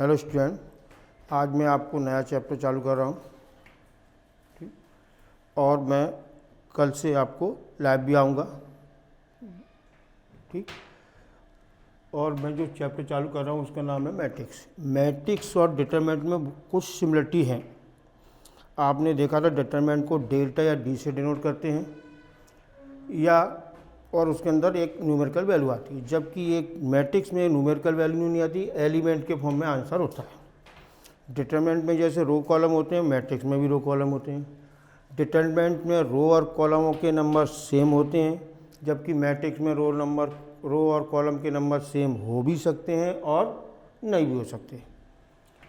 Hello student, आज मैं आपको नया चैप्टर चालू कर रहा हूँ। ठीक, और मैं कल से आपको लाइव भी आऊँगा। ठीक, और मैं जो चैप्टर चालू कर रहा हूँ उसका नाम है मैट्रिक्स। मैट्रिक्स और डिटरमिनेंट में कुछ सिमिलरिटी हैं। आपने देखा था डिटरमिनेंट को डेल्टा या डी से डिनोट करते हैं या और उसके अंदर एक न्यूमेरिकल वैल्यू आती है, जबकि एक मैट्रिक्स में न्यूमेरिकल वैल्यू नहीं आती, एलिमेंट के फॉर्म में आंसर होता है। डिटरमिनेंट में जैसे रो कॉलम होते हैं, मैट्रिक्स में भी रो कॉलम होते हैं। डिटरमिनेंट में रो और कॉलमों के नंबर सेम होते हैं, जबकि मैट्रिक्स में रो और कॉलम के नंबर सेम हो भी सकते हैं और नहीं भी हो सकते।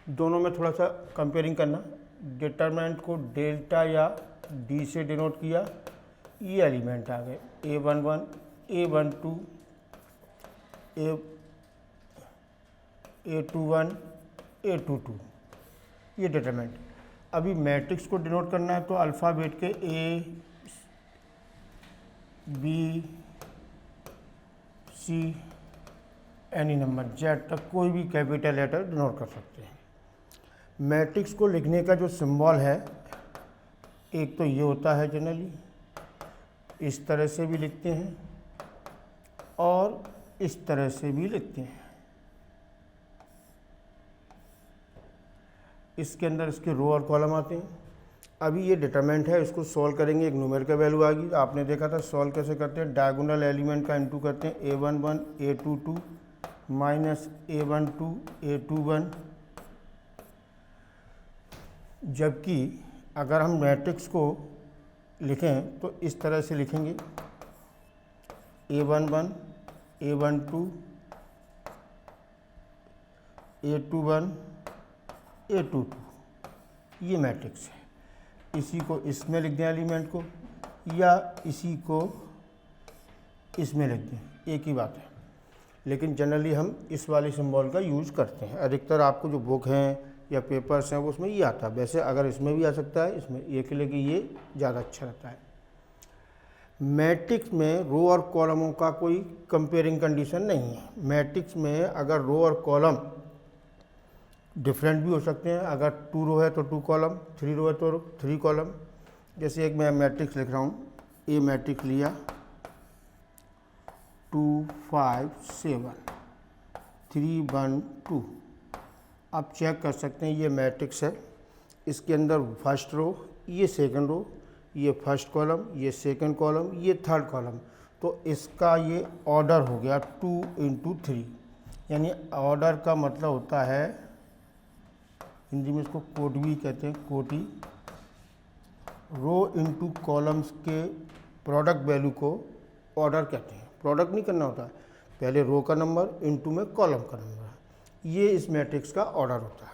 दोनों में थोड़ा सा कंपेयरिंग करना। डिटरमिनेंट को डेल्टा या डी से डिनोट किया, ये एलिमेंट आ गए A11, A12, A21, A22, ये डिटरमिनेंट। अभी मैट्रिक्स को डिनोट करना है तो अल्फ़ाबेट के A, B, C, any number Z तक कोई भी कैपिटल लेटर डिनोट कर सकते हैं। मैट्रिक्स को लिखने का जो सिंबल है, एक तो ये होता है, जनरली इस तरह से भी लिखते हैं और इस तरह से भी लिखते हैं। इसके अंदर इसके रो और कॉलम आते हैं। अभी ये डिटरमिनेंट है, इसको सॉल्व करेंगे, एक न्यूमेरिकल वैल्यू आ गई। आपने देखा था सॉल्व कैसे करते हैं, डायगोनल एलिमेंट का इनटू करते हैं, A11 A22 minus A12 A21। जबकि अगर हम मैट्रिक्स को लिखें तो इस तरह से लिखेंगे, A11 A12 A21 A22, ये मैट्रिक्स है। इसी को इसमें लिख दें एलिमेंट को, या इसी को इसमें लिख दें, एक ही बात है। लेकिन जनरली हम इस वाले सिंबल का यूज़ करते हैं। अधिकतर आपको जो बुक हैं या पेपर्स हैं वो उसमें ये आता है। वैसे अगर इसमें भी आ सकता है, इसमें ये के लिए कि ये ज़्यादा अच्छा रहता है। मैट्रिक्स में रो और कॉलमों का कोई कंपेयरिंग कंडीशन नहीं है। मैट्रिक्स में अगर रो और कॉलम डिफरेंट भी हो सकते हैं। अगर 2 रो है तो 2 कॉलम, 3 रो है तो 3 कॉलम। जैसे एक मैं मैट्रिक्स लिख रहा हूँ, ए मैट्रिक्स लिया 2 5 7 3 1 2। आप चेक कर सकते हैं ये मैट्रिक्स है। इसके अंदर फर्स्ट रो, ये सेकंड रो, ये फर्स्ट कॉलम, ये सेकंड कॉलम, ये थर्ड कॉलम। तो इसका ये ऑर्डर हो गया 2 × 3। यानी ऑर्डर का मतलब होता है, हिंदी में इसको कोटि भी कहते हैं, कोटि। रो इनटू कॉलम्स के प्रोडक्ट वैल्यू को ऑर्डर कहते हैं। प्रोडक्ट नहीं करना होता है, पहले रो का नंबर इनटू में कॉलम का नंबर, ये इस मैट्रिक्स का ऑर्डर होता है।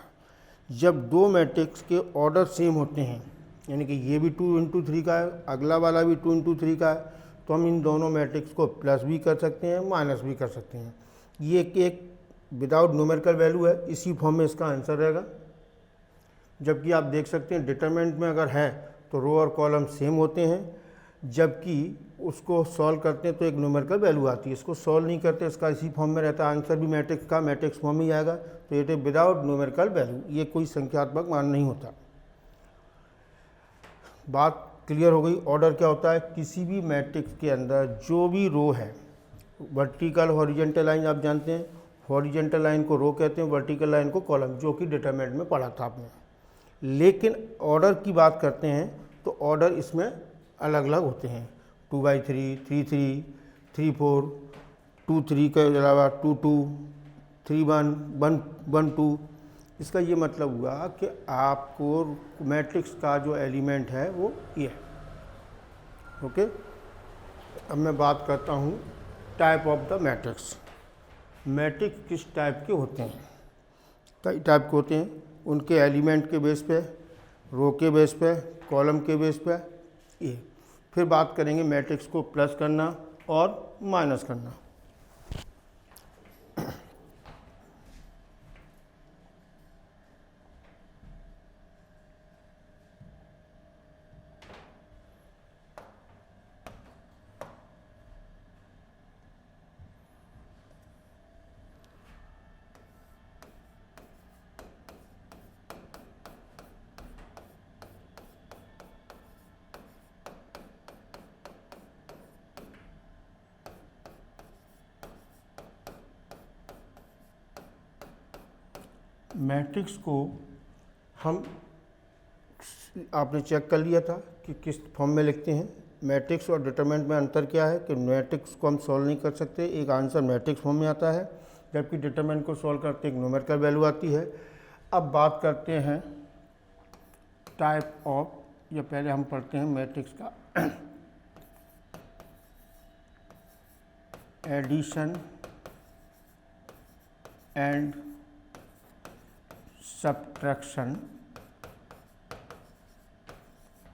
जब दो मैट्रिक्स के ऑर्डर सेम होते हैं, यानी कि ये भी 2 × 3 का है, अगला वाला भी 2 × 3 का है, तो हम इन दोनों मैट्रिक्स को प्लस भी कर सकते हैं, माइनस भी कर सकते हैं। ये एक विदाउट न्यूमेरिकल वैल्यू है, इसी फॉर्म में इसका आंसर रहेगा। जबकि आप देख सकते हैं डिटरमिनेंट में अगर है तो रो और कॉलम सेम होते हैं, जबकि उसको सॉल्व करते हैं तो एक न्यूमेरिकल वैल्यू आती है। इसको सॉल्व नहीं करते, इसका इसी फॉर्म में रहता है, आंसर भी मैट्रिक्स का मैट्रिक्स फॉर्म में ही आएगा। तो ये विदाउट न्यूमेरिकल वैल्यू, ये कोई संख्यात्मक मान नहीं होता। बात क्लियर हो गई। ऑर्डर क्या होता है, किसी भी मैट्रिक्स के अंदर जो भी रो है, वर्टिकल हॉरिजेंटल लाइन आप जानते हैं, हॉरिजेंटल लाइन को रो कहते हैं, वर्टिकल लाइन को कॉलम, जो कि डिटरमिनेंट में पढ़ा था आपने। लेकिन ऑर्डर की बात करते हैं तो ऑर्डर इसमें अलग अलग होते हैं, 2/3, 3/3, 3/4, 2/3 के अलावा 2/2, 3/1, 1/2। इसका ये मतलब हुआ कि आपको मैट्रिक्स का जो एलिमेंट है वो ये है। ओके, अब मैं बात करता हूँ type of the matrix. Matrix किस टाइप के होते हैं? कई टाइप के होते हैं, उनके एलिमेंट के बेस पे, रो के बेस पे, कॉलम के बेस पे। ये फिर बात करेंगे मैट्रिक्स को प्लस करना और माइनस करना। मैट्रिक्स को हम आपने चेक कर लिया था कि किस फॉर्म में लिखते हैं। मैट्रिक्स और डिटरमिनेंट में अंतर क्या है कि मैट्रिक्स को हम सॉल्व नहीं कर सकते, एक आंसर मैट्रिक्स फॉर्म में आता है, जबकि डिटरमिनेंट को सॉल्व करते एक न्यूमेरिकल वैल्यू आती है। अब बात करते हैं टाइप ऑफ, या पहले हम पढ़ते हैं मैट्रिक्स का addition and subtraction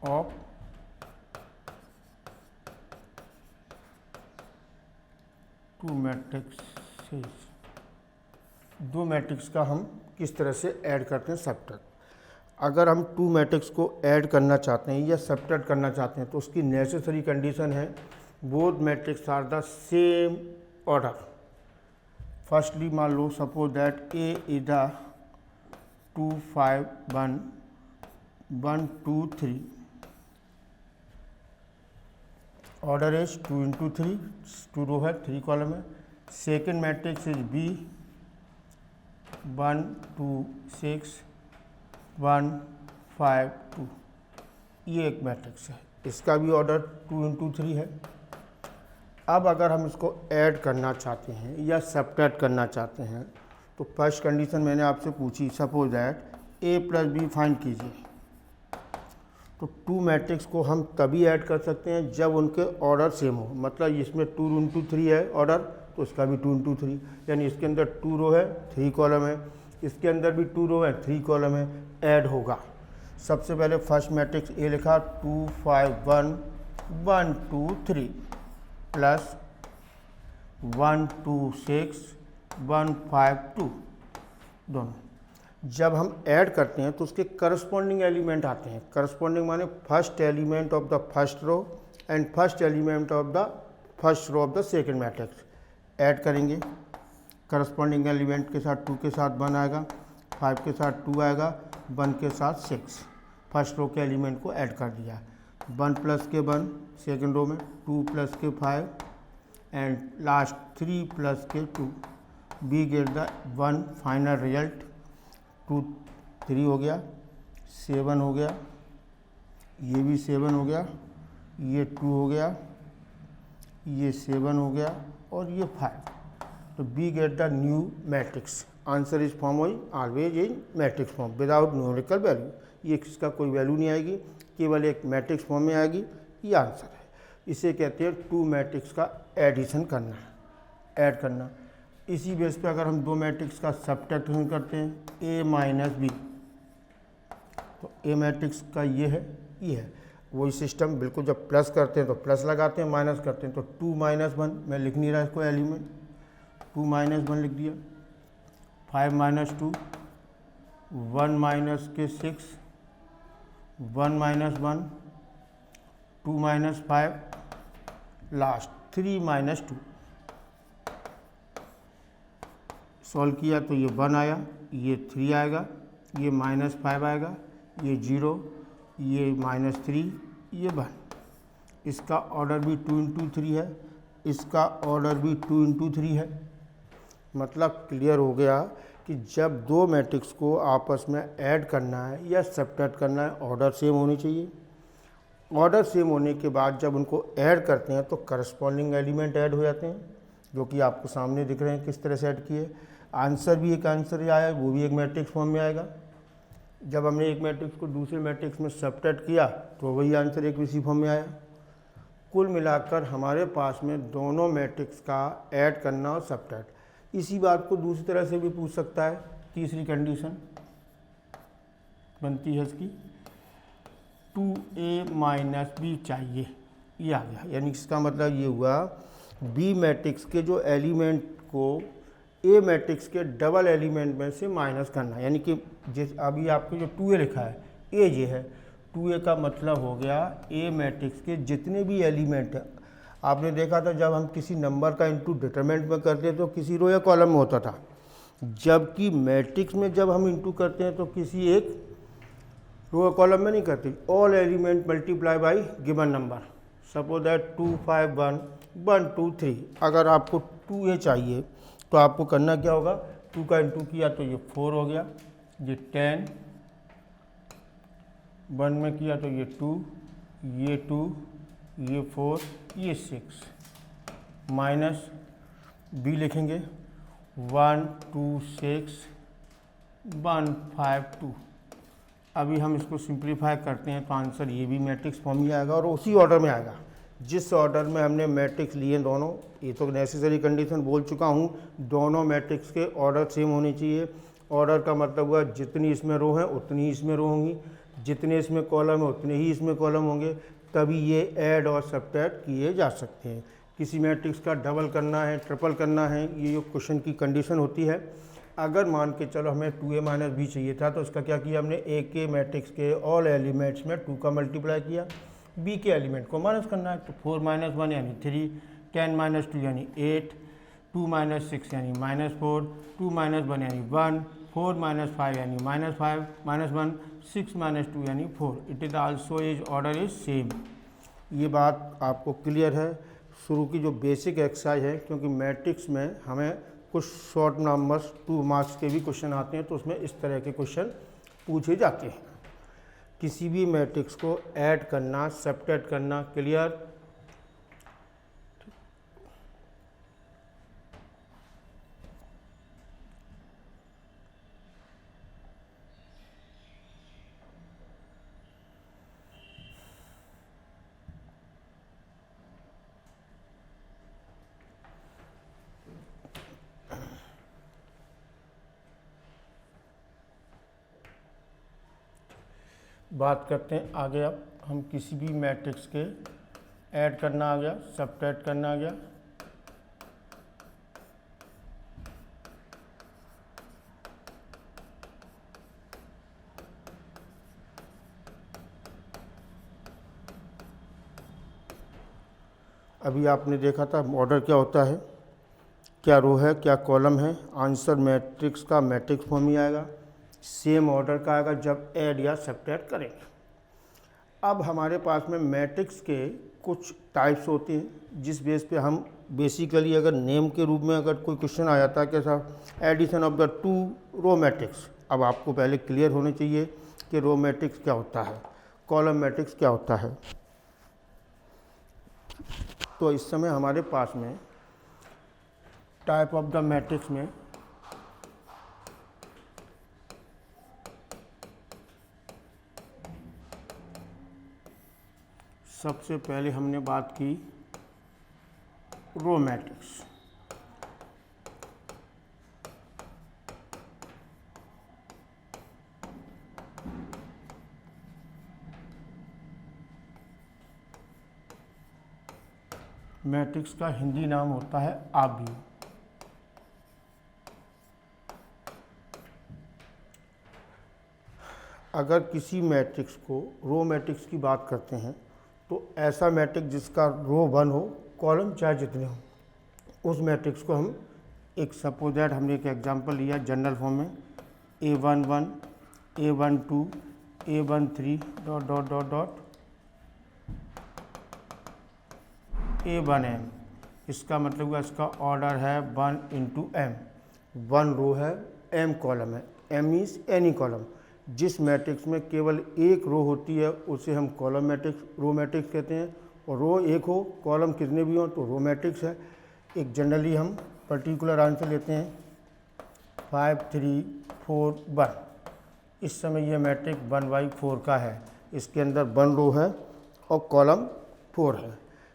of two matrices. दो मैट्रिक्स का हम किस तरह से ऐड करते हैं सब्ट्रैक्ट। अगर हम टू मैट्रिक्स को ऐड करना चाहते हैं या सब्ट्रैक्ट करना चाहते हैं तो उसकी नेसेसरी कंडीशन है both matrix are the same order. Firstly मान लो suppose that A is the 2 5 1 1 2 3, order is 2 into 3, 2 row है 3 कॉलम है। सेकेंड मैट्रिक्स इज बी 1 2 6 1 5 2, ये एक मैट्रिक्स है, इसका भी ऑर्डर 2 into 3 है। अब अगर हम इसको ऐड करना चाहते हैं या सब्ट्रैक्ट करना चाहते हैं तो फर्स्ट कंडीशन मैंने आपसे पूछी, suppose that A plus B find कीजिए। तो टू मैट्रिक्स को हम तभी ऐड कर सकते हैं जब उनके ऑर्डर सेम हो, मतलब इसमें 2 into 3 है ऑर्डर तो इसका भी 2 into 3, यानी इसके अंदर 2 रो है 3 कॉलम है, इसके अंदर भी 2 रो है 3 कॉलम है, ऐड होगा। सबसे पहले फर्स्ट मैट्रिक्स ए लिखा 2 5 1 1 2 3 प्लस 1 2 6 1 5 2, दोनों जब हम ऐड करते हैं तो उसके करस्पॉन्डिंग एलिमेंट आते हैं। करस्पॉन्डिंग माने first element of the first row and first element of the first row of the second matrix add करेंगे। करस्पॉन्डिंग एलिमेंट के साथ 2 के साथ 1 आएगा, 5 के साथ 2 आएगा, 1 के साथ 6, फर्स्ट रो के एलिमेंट को ऐड कर दिया। 1 प्लस के 1 सेकेंड रो में, 2 प्लस के 5 एंड लास्ट 3 प्लस के 2, we get the 1 final result 2 3 हो गया, 7 हो गया, ये भी 7 हो गया, ये 2 हो गया, ये 7 हो गया और ये 5। तो we get the new matrix. Answer is form always in matrix form without numerical value. ये इसका कोई वैल्यू नहीं आएगी, केवल एक मैट्रिक्स फॉर्म में आएगी, ये आंसर है। इसे कहते हैं टू मैट्रिक्स का एडिशन करना, ऐड करना। इसी बेस पे अगर हम दो मैट्रिक्स का सब्ट्रैक्शन करते हैं ए माइनस बी, तो ए मैट्रिक्स का ये है, ये है, वही सिस्टम बिल्कुल। जब प्लस करते हैं तो प्लस लगाते हैं, माइनस करते हैं तो 2 - 1, मैं लिख नहीं रहा इसको एलिमेंट, 2 - 1 लिख दिया, 5 - 2 1 माइनस के 6 1 - 1 2 - 5 लास्ट 3 - 2 सॉल्व किया तो ये 1 आया, ये 3 आएगा, ये -5 आएगा, ये 0, ये -3, ये 1। इसका ऑर्डर भी 2 into 3 है, इसका ऑर्डर भी 2 into 3 है। मतलब क्लियर हो गया कि जब दो मैट्रिक्स को आपस में ऐड करना है या सब्ट्रैक्ट करना है, ऑर्डर सेम होनी चाहिए। ऑर्डर सेम होने के बाद जब उनको ऐड करते हैं तो करस्पॉन्डिंग एलिमेंट ऐड हो जाते हैं, जो कि आपको सामने दिख रहे हैं किस तरह से ऐड किए। आंसर भी एक आंसर आया, वो भी एक मैट्रिक्स फॉर्म में आएगा। जब हमने एक मैट्रिक्स को दूसरे मैट्रिक्स में सब्ट्रैक्ट किया तो वही आंसर एक इसी फॉर्म में आया। कुल मिलाकर हमारे पास में दोनों मैट्रिक्स का ऐड करना और सब्ट्रैक्ट। इसी बात को दूसरी तरह से भी पूछ सकता है। तीसरी कंडीशन बनती है इसकी 2a - b चाहिए, ये आ गया। यानी इसका मतलब ये हुआ बी मैट्रिक्स के जो एलिमेंट को ए मैट्रिक्स के डबल एलिमेंट में से माइनस करना। यानी कि जिस अभी आपको जो 2a लिखा है, ए ये है, 2a का मतलब हो गया ए मैट्रिक्स के जितने भी एलिमेंट हैं। आपने देखा था जब हम किसी नंबर का इंटू डिटरमिनेंट में करते तो किसी रो या कॉलम में होता था, जबकि मैट्रिक्स में जब हम इंटू करते हैं तो किसी एक रो या कॉलम में नहीं करते। All element multiply by given number. Suppose that 2 5 1 1 2 3। अगर आपको 2a चाहिए तो आपको करना क्या होगा, 2 का इंटू किया तो ये 4 हो गया, ये 10, 1 में किया तो ये 2, ये 2, ये 4, ये 6, माइनस बी लिखेंगे 1 2 6 1 5 2। अभी हम इसको सिंप्लीफाई करते हैं तो आंसर ये भी मैट्रिक्स फॉर्म ही आएगा और उसी ऑर्डर में आएगा जिस ऑर्डर में हमने मैट्रिक्स लिए दोनों। ये तो नेसेसरी कंडीशन बोल चुका हूँ, दोनों मैट्रिक्स के ऑर्डर सेम होने चाहिए। ऑर्डर का मतलब हुआ जितनी इसमें रो हैं उतनी ही इसमें रो होंगी, जितने इसमें कॉलम है उतने ही इसमें कॉलम होंगे, तभी ये ऐड और सब्ट्रैक्ट किए जा सकते हैं। किसी मैट्रिक्स का डबल करना है, ट्रिपल करना है, ये जो क्वेश्चन की कंडीशन होती है। अगर मान के चलो हमें 2a माइनस बी चाहिए था तो इसका क्या किया हमने, ए के मैट्रिक्स के ऑल एलिमेंट्स में 2 का मल्टीप्लाई किया, बी के एलिमेंट को माइनस करना है तो 4 माइनस 1 यानी 3, 10 माइनस 2 यानी 8, 2 माइनस 6 यानी -4, 2 माइनस 1 यानी 1, 4 माइनस 5 यानी -5 माइनस 1, 6 माइनस 2 यानी 4। It is also is order is same. ये बात आपको क्लियर है। शुरू की जो बेसिक एक्सरसाइज है, क्योंकि मैट्रिक्स में हमें कुछ शॉर्ट नंबर्स 2 मार्क्स के भी क्वेश्चन आते हैं तो उसमें इस तरह के क्वेश्चन पूछे जाते हैं। किसी भी मैट्रिक्स को ऐड करना, सब्ट्रैक्ट करना, क्लियर। बात करते हैं आगे। अब हम किसी भी मैट्रिक्स के ऐड करना आ गया, सब्ट्रैक्ट करना आ गया, अभी आपने देखा था ऑर्डर क्या होता है, क्या रो है क्या कॉलम है। आंसर मैट्रिक्स का मैट्रिक्स फॉर्म ही आएगा, सेम ऑर्डर का आएगा जब ऐड या सब्ट्रैक्ट करेंगे। अब हमारे पास में मैट्रिक्स के कुछ टाइप्स होते हैं जिस बेस पे हम बेसिकली अगर नेम के रूप में अगर कोई क्वेश्चन आ जाता है कैसा, addition of the 2 row matrix. अब आपको पहले क्लियर होने चाहिए कि रो मैट्रिक्स क्या होता है, कॉलम मैट्रिक्स क्या होता है। तो इस समय हमारे पास में टाइप ऑफ द मैट्रिक्स में सबसे पहले हमने बात की रो मैट्रिक्स। मैट्रिक्स का हिंदी नाम होता है आव्यूह। अगर किसी मैट्रिक्स को रो मैट्रिक्स की बात करते हैं तो ऐसा मैट्रिक्स जिसका रो 1 हो, कॉलम चाहे जितने हो, उस मैट्रिक्स को हम एक सपोज दैट हमने एक एग्जांपल लिया जनरल फॉर्म में A11 A12 A13 dot dot dot dot A1m। इसका मतलब हुआ इसका ऑर्डर है 1 × m। 1 रो है, m कॉलम है, m मीन्स एनी कॉलम। जिस मैट्रिक्स में केवल एक रो होती है उसे हम कॉलम मैट्रिक्स, रो मैट्रिक्स कहते हैं। और रो एक हो, कॉलम कितने भी हों तो रो मैट्रिक्स है। एक जनरली हम पर्टिकुलर आंसर लेते हैं 5 3 4 1। इस समय यह मैट्रिक्स 1/4 का है, इसके अंदर 1 रो है और कॉलम 4 है।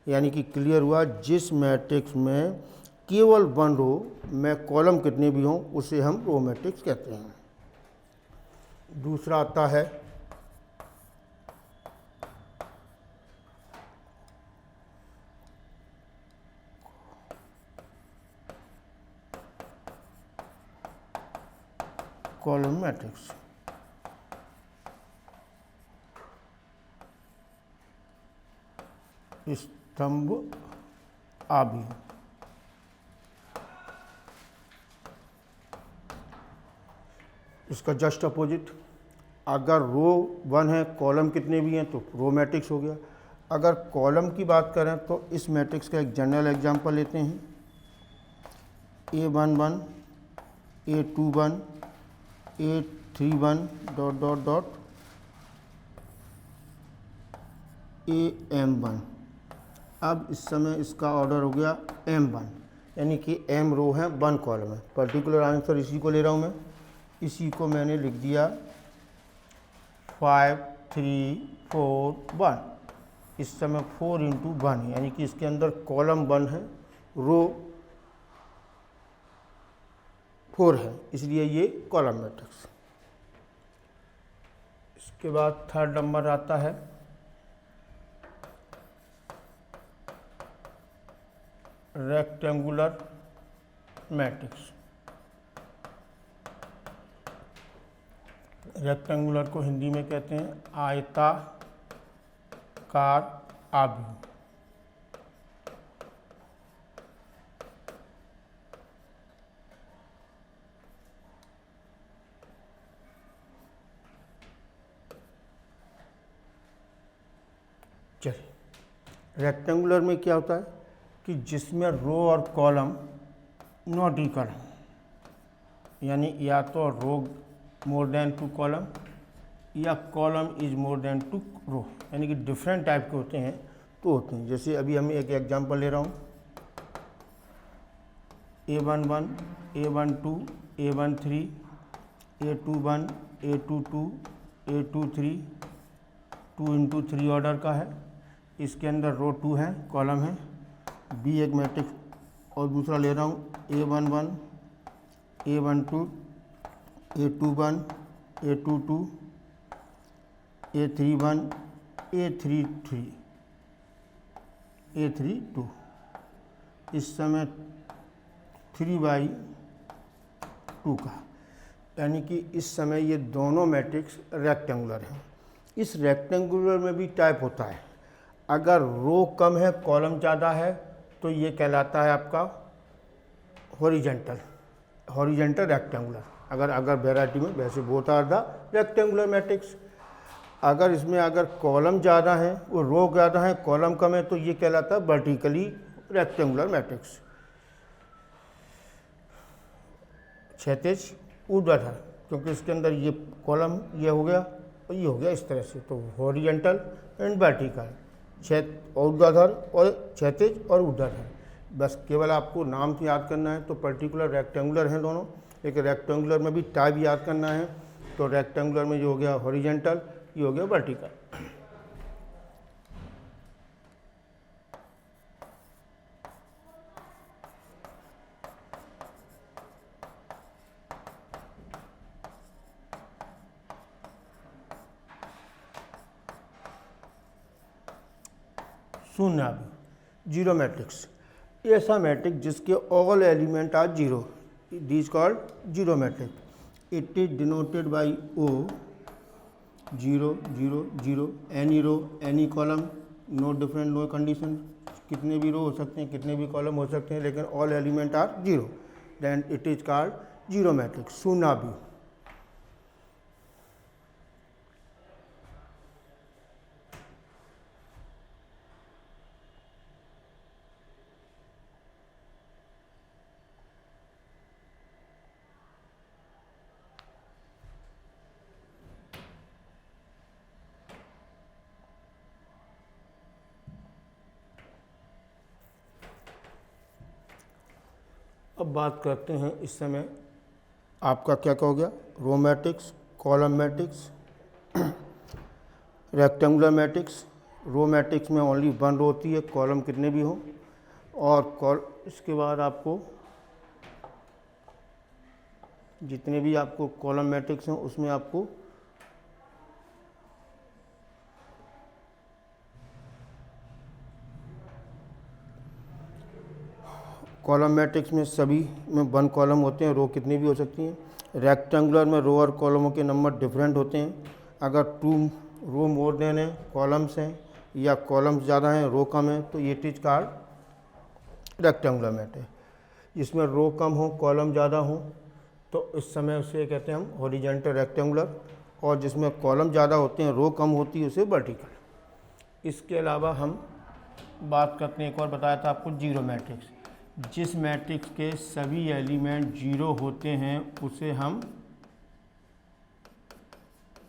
यानी कि क्लियर हुआ, जिस मैट्रिक्स में केवल 1 रो में कॉलम कितने भी हों उसे हम रो मैट्रिक्स कहते हैं। दूसरा आता है कॉलम मैट्रिक्स। स्तंभ आव्यूह। इसका जस्ट अपोजिट, अगर रो 1 है, कॉलम कितने भी हैं तो रो मैट्रिक्स हो गया। अगर कॉलम की बात करें तो इस मैट्रिक्स का एक जनरल एग्जांपल लेते हैं A11 A21 A31 dot dot dot AM1। अब इस समय इसका ऑर्डर हो गया M1, यानी कि M रो है 1 कॉलम है। पर्टिकुलर आंसर इसी को ले रहा हूँ मैं, इसी को मैंने लिख दिया 5 3 4 1। इस समय 4 इंटू 1, यानी कि इसके अंदर कॉलम 1 है, रो 4 है, इसलिए ये कॉलम मैट्रिक्स। इसके बाद थर्ड नंबर आता है रेक्टेंगुलर मैट्रिक्स। रेक्टेंगुलर को हिंदी में कहते हैं आयताकार आव्यूह। चलिए, रेक्टेंगुलर में क्या होता है कि जिसमें रो और कॉलम नॉट इक्वल है, यानी या तो रो मोर देन 2 कॉलम या कॉलम इज मोर देन 2 रो, यानी कि डिफरेंट टाइप के होते हैं तो होते हैं। जैसे अभी हम एक एग्जांपल ले रहा हूँ, A11 A12 A13 A21 A22 A23 2 into 3 order का है। इसके अंदर रो 2 है, कॉलम है। बी एक मैट्रिक्स और दूसरा ले रहा हूँ A11 A12 A21 A22 A31 A33 A32। इस समय 3/2 का, यानी कि इस समय ये दोनों मैट्रिक्स रेक्टेंगुलर हैं। इस रेक्टेंगुलर में भी टाइप होता है, अगर रो कम है कॉलम ज़्यादा है तो ये कहलाता है आपका हॉरिजेंटल रेक्टेंगुलर। अगर वेराइटी में, वैसे both are the rectangular matrix. अगर इसमें अगर कॉलम ज़्यादा है, वो रो ज़्यादा है कॉलम कम है, तो ये कहलाता है वर्टिकली रेक्टेंगुलर मैट्रिक्स। क्षैतिज ऊर्ध्वाधर, क्योंकि इसके अंदर ये कॉलम ये हो गया और ये हो गया इस तरह से, तो हॉरिजेंटल एंड वर्टिकल, ऊर्ध्वाधर और क्षैतिज और ऊर्ध्वाधर। बस केवल आपको नाम से याद करना है, तो पर्टिकुलर रेक्टेंगुलर हैं दोनों। एक रेक्टेंगुलर में भी टाइप याद करना है, तो रेक्टेंगुलर में जो हो गया हॉरिजेंटल, ये हो गया वर्टिकल। शून्यावधि जीरो मैट्रिक्स, ऐसा मैट्रिक्स जिसके all element are zero, this called zero matrix. It is denoted by O 0 0 0, any row any column, no different no condition. कितने भी रो हो सकते हैं, कितने भी कॉलम हो सकते हैं, लेकिन all element are zero, then it is called zero matrix, शून्यावधि। अब बात करते हैं इस समय आपका क्या क्या हो गया, row matrix, column matrix, rectangular matrix. Row matrix में ओनली 1 रो होती है, कॉलम कितने भी हों। और इसके बाद आपको जितने भी आपको कॉलम मैट्रिक्स हैं उसमें आपको कॉलम मैट्रिक्स में सभी में 1 कॉलम होते हैं, रो कितनी भी हो सकती हैं। रेक्टेंगुलर में रो और कॉलमों के नंबर डिफरेंट होते हैं। अगर 2 रो मोर देन है कॉलम्स हैं, या कॉलम्स ज़्यादा हैं रो कम है, तो ये it is called rectangular matrix. जिसमें रो कम हो कॉलम ज़्यादा हो तो इस समय उसे कहते हैं हम हॉरिजॉन्टल रेक्टेंगुलर, और जिसमें कॉलम ज़्यादा होते हैं रो कम होती है उसे वर्टिकल। इसके अलावा हम बात करते हैं, एक और बताया था आपको जीरो मैट्रिक्स। जिस मैट्रिक्स के सभी एलिमेंट जीरो होते हैं उसे हम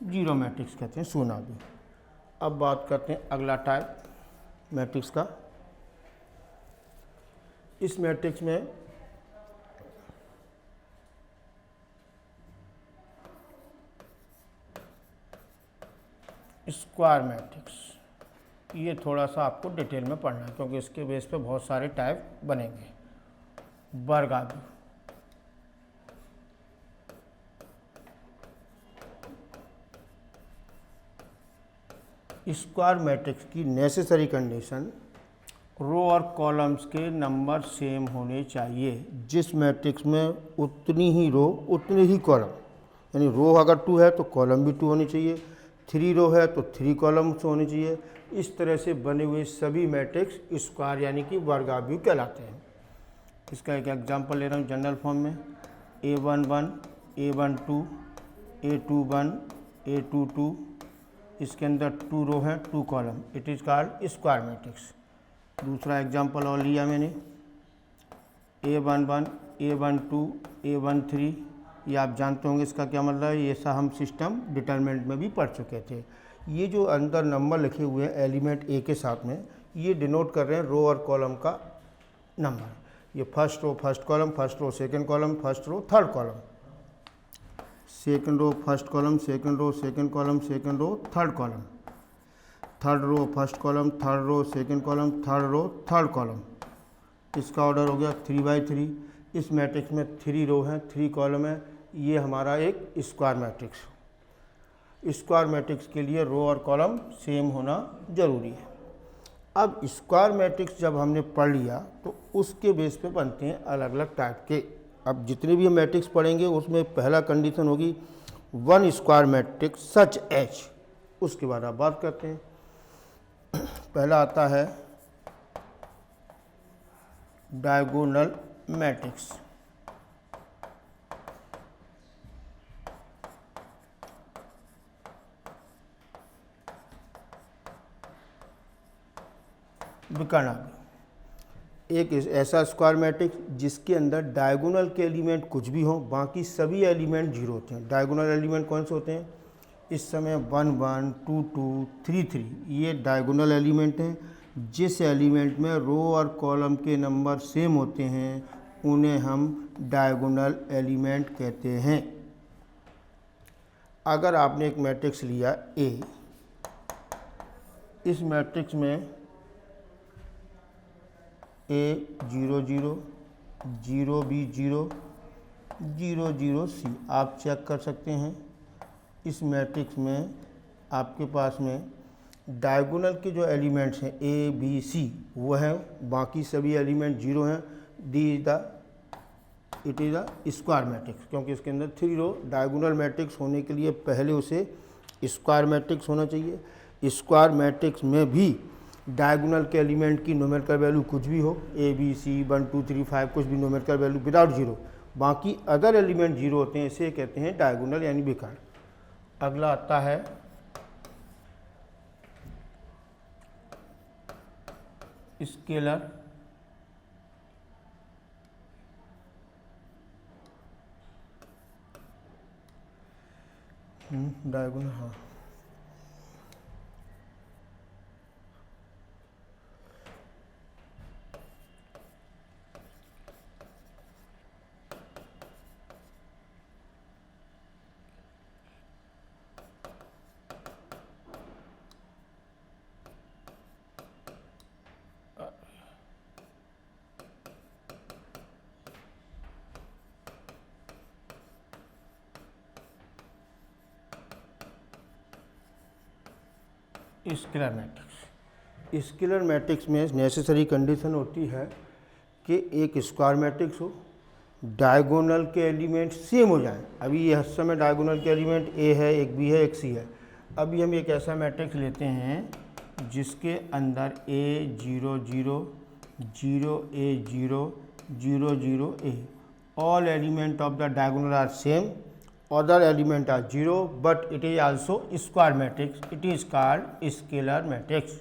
जीरो मैट्रिक्स कहते हैं, सुना भी। अब बात करते हैं अगला टाइप मैट्रिक्स का। इस मैट्रिक्स में स्क्वायर मैट्रिक्स, ये थोड़ा सा आपको डिटेल में पढ़ना है क्योंकि इसके बेस पे बहुत सारे टाइप बनेंगे। वर्गाकार, स्क्वायर मैट्रिक्स की नेसेसरी कंडीशन रो और कॉलम्स के नंबर सेम होने चाहिए। जिस मैट्रिक्स में उतनी ही रो उतने ही कॉलम, यानी रो अगर 2 है तो कॉलम भी 2 होनी चाहिए, 3 रो है तो 3 कॉलम्स होने चाहिए। इस तरह से बने हुए सभी मैट्रिक्स स्क्वायर यानी कि वर्गाकार कहलाते हैं। इसका एक एग्जांपल ले रहा हूँ जनरल फॉर्म में। A11, A12, A21, A22, इसके अंदर 2 रो हैं 2 column, it is called square matrix. दूसरा एग्जांपल और लिया मैंने, A11, A12, A13, ये आप जानते होंगे इसका क्या मतलब है। ये सा हम सिस्टम डिटरमिनेंट में भी पढ़ चुके थे। ये जो अंदर नंबर लिखे हुए हैं एलिमेंट ए के साथ में, ये डिनोट कर रहे हैं रो और कॉलम का नंबर। ये first row first column, first row second column, first row third column, second row first column, second row second column, second row third column, third row first column, third row second column, third row third column. इसका order हो गया 3/3। इस matrix में 3 रो हैं 3 column है। ये हमारा एक स्क्वायर मैट्रिक्स। स्क्वायर मैट्रिक्स के लिए रो और कॉलम सेम होना जरूरी है। अब स्क्वायर मैट्रिक्स जब हमने पढ़ लिया तो उसके बेस पे बनते हैं अलग अलग टाइप के। अब जितने भी हम मैट्रिक्स पढ़ेंगे उसमें पहला कंडीशन होगी 1 स्क्वायर मैट्रिक्स सच एच। उसके बाद आप बात करते हैं। पहला आता है डायगोनल मैट्रिक्स। विकर्ण, एक ऐसा स्क्वायर मैट्रिक्स जिसके अंदर डायगोनल के एलिमेंट कुछ भी हो, बाकी सभी एलिमेंट जीरो होते हैं। डायगोनल एलिमेंट कौन से होते हैं इस समय? 1 1 2 2 3 3, ये डायगोनल एलिमेंट हैं। जिस एलिमेंट में रो और कॉलम के नंबर सेम होते हैं उन्हें हम डायगोनल एलिमेंट कहते हैं। अगर आपने एक मैट्रिक्स लिया ए, इस मैट्रिक्स में A0 0 0 B 0 0 0 C आप चेक कर सकते हैं। इस मैट्रिक्स में आपके पास में डायगोनल के जो एलिमेंट्स हैं A B C वो हैं, बाकी सभी एलिमेंट जीरो हैं। It is the square matrix, क्योंकि इसके अंदर 3 रो। डायगोनल मैट्रिक्स होने के लिए पहले उसे स्क्वायर मैट्रिक्स होना चाहिए। स्क्वायर मैट्रिक्स में भी डायगोनल के एलिमेंट की न्यूमेरिकल वैल्यू कुछ भी हो, A B C 1 2 3 5, कुछ भी न्यूमेरिकल वैल्यू विदाउट जीरो, बाकी अदर एलिमेंट जीरो होते हैं, इसे कहते हैं डायगोनल यानी विकर्ण। अगला आता है स्केलर डायगोनल, हाँ स्केलर मैट्रिक्स। स्केलर मैट्रिक्स में नेसेसरी कंडीशन होती है कि एक स्क्वायर मैट्रिक्स हो, डायगोनल के एलिमेंट सेम हो जाएं। अभी ये हर समय डायगोनल के एलिमेंट A है, एक B है, एक C है। अभी हम एक ऐसा मैट्रिक्स लेते हैं जिसके अंदर A0 0 0 A 0 0 0 A, all element of the diagonal are same, other element are 0 but it is also square matrix, it is called scalar matrix।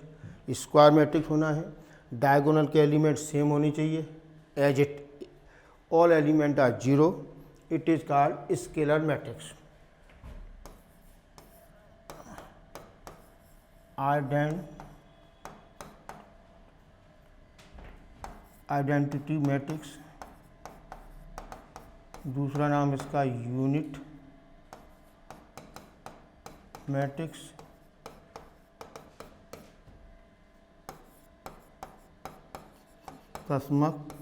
Square matrix होना है, डायगोनल के एलिमेंट सेम होनी चाहिए, as it all element are 0, it is called scalar matrix. Identity matrix, दूसरा नाम इसका unit matrix, तस्मक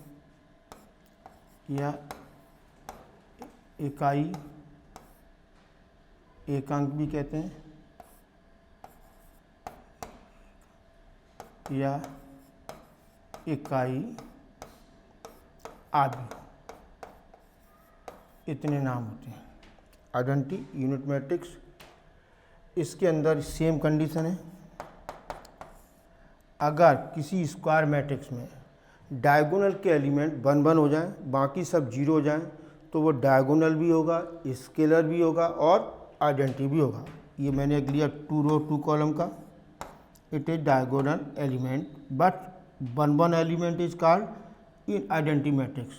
या इकाई एकांक भी कहते हैं, या इकाई आदि, इतने नाम होते हैं। आइडेंटिटी यूनिट मैट्रिक्स, इसके अंदर सेम कंडीशन है, अगर किसी स्क्वायर मैट्रिक्स में डायगोनल के एलिमेंट 1 1 हो जाएं, बाकी सब 0 हो जाएं, तो वो डायगोनल भी होगा, स्केलर भी होगा और आइडेंटिटी भी होगा। ये मैंने लिया 2 रो 2 कॉलम का, it is diagonal element, but 1 1 element is called in identity matrix,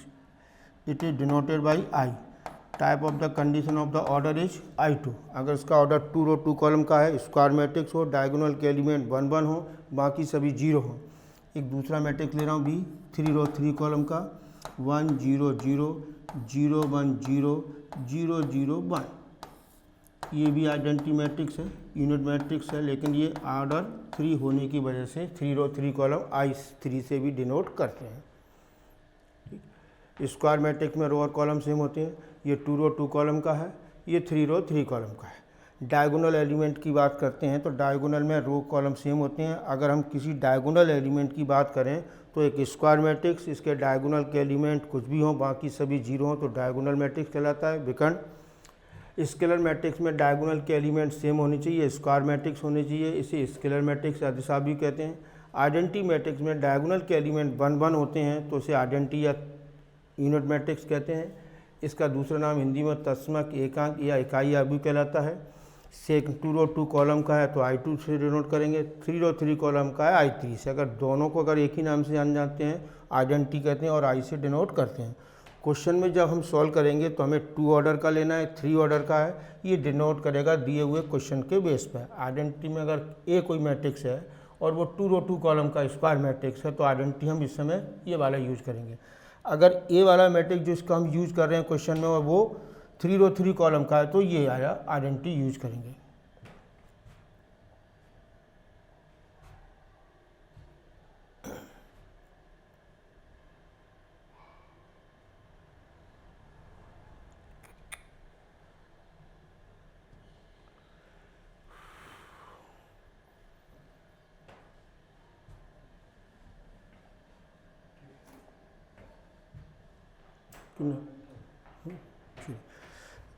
it is denoted by I. Type of the condition of the order is I2। अगर इसका ऑर्डर 2 रो 2 कॉलम का है, स्क्वायर मैट्रिक्स हो, डायगोनल के element 1 1 हो, बाकी सभी 0 हो। एक दूसरा मैट्रिक्स ले रहा हूँ भी 3 रो 3 कॉलम का, 1 0 0 0 1 0 0 0 1, ये भी आइडेंटिटी मैट्रिक्स है, यूनिट मैट्रिक्स है, लेकिन ये ऑर्डर 3 होने की वजह से 3 रो 3 कॉलम I3 से भी डिनोट करते हैं। स्क्वायर मैट्रिक्स में रो और कॉलम सेम होते हैं, ये 2 रो 2 कॉलम का है, ये 3 रो 3 कॉलम का है। डायगोनल एलिमेंट की बात करते हैं तो डायगोनल में रो कॉलम सेम होते हैं। अगर हम किसी डायगोनल एलिमेंट की बात करें तो एक स्क्वायर मैट्रिक्स, इसके डायगोनल के एलिमेंट कुछ भी हों, बाकी सभी 0 हों, तो डायगोनल मैट्रिक्स कहलाता है। विकर्ण स्केलर मैट्रिक्स में डायगोनल के एलिमेंट सेम होने चाहिए, स्क्वायर मैट्रिक्स होने चाहिए, इसे स्केलर मैट्रिक्स या दिशा भी कहते हैं। आइडेंटिटी मैट्रिक्स में डायगोनल के एलिमेंट 1 1 होते हैं, तो इसे आइडेंटिटी या यूनिट मैट्रिक्स कहते हैं। इसका दूसरा नाम हिंदी में तस्मक, एकांक या इकाई आदि कहलाता है। 2 रो 2 कॉलम का है तो I2 से डिनोट करेंगे, 3 रो 3 कॉलम का है I3 से। अगर दोनों को अगर एक ही नाम से जान जाते हैं, आइडेंटिटी कहते हैं और I से डिनोट करते हैं। क्वेश्चन में जब हम सॉल्व करेंगे तो हमें 2 ऑर्डर का लेना है, 3 ऑर्डर का है, ये डिनोट करेगा दिए हुए क्वेश्चन के बेस पर। आइडेंटिटी में अगर ए कोई मैट्रिक्स है और वो 2 रो 2 कॉलम का स्क्वायर मैट्रिक्स है, तो आइडेंटिटी हम इस समय ये वाला यूज करेंगे। अगर ए वाला मैट्रिक्स जो इसका हम यूज कर रहे हैं क्वेश्चन में, और वो 3 रो 3 कॉलम का है, तो ये आया आइडेंटिटी यूज करेंगे।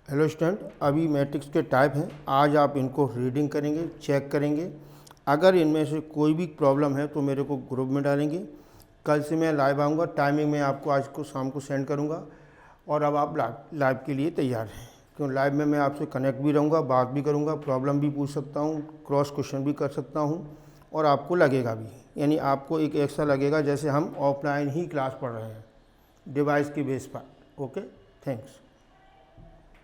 हेलो स्टूडेंट, अभी मैट्रिक्स के टाइप हैं, आज आप इनको रीडिंग करेंगे, चेक करेंगे। अगर इनमें से कोई भी प्रॉब्लम है तो मेरे को ग्रुप में डालेंगे। कल से मैं लाइव आऊँगा, टाइमिंग मैं आपको आज को शाम को सेंड करूँगा। और अब आप लाइव के लिए तैयार हैं, क्यों लाइव में मैं आपसे कनेक्ट भी रहूँगा, बात भी करूँगा, प्रॉब्लम भी पूछ सकता हूँ, क्रॉस क्वेश्चन भी कर सकता हूँ, और आपको लगेगा भी, यानी आपको एक ऐसा लगेगा जैसे हम ऑफलाइन ही क्लास पढ़ रहे हैं डिवाइस के बेस पर। Okay, thanks.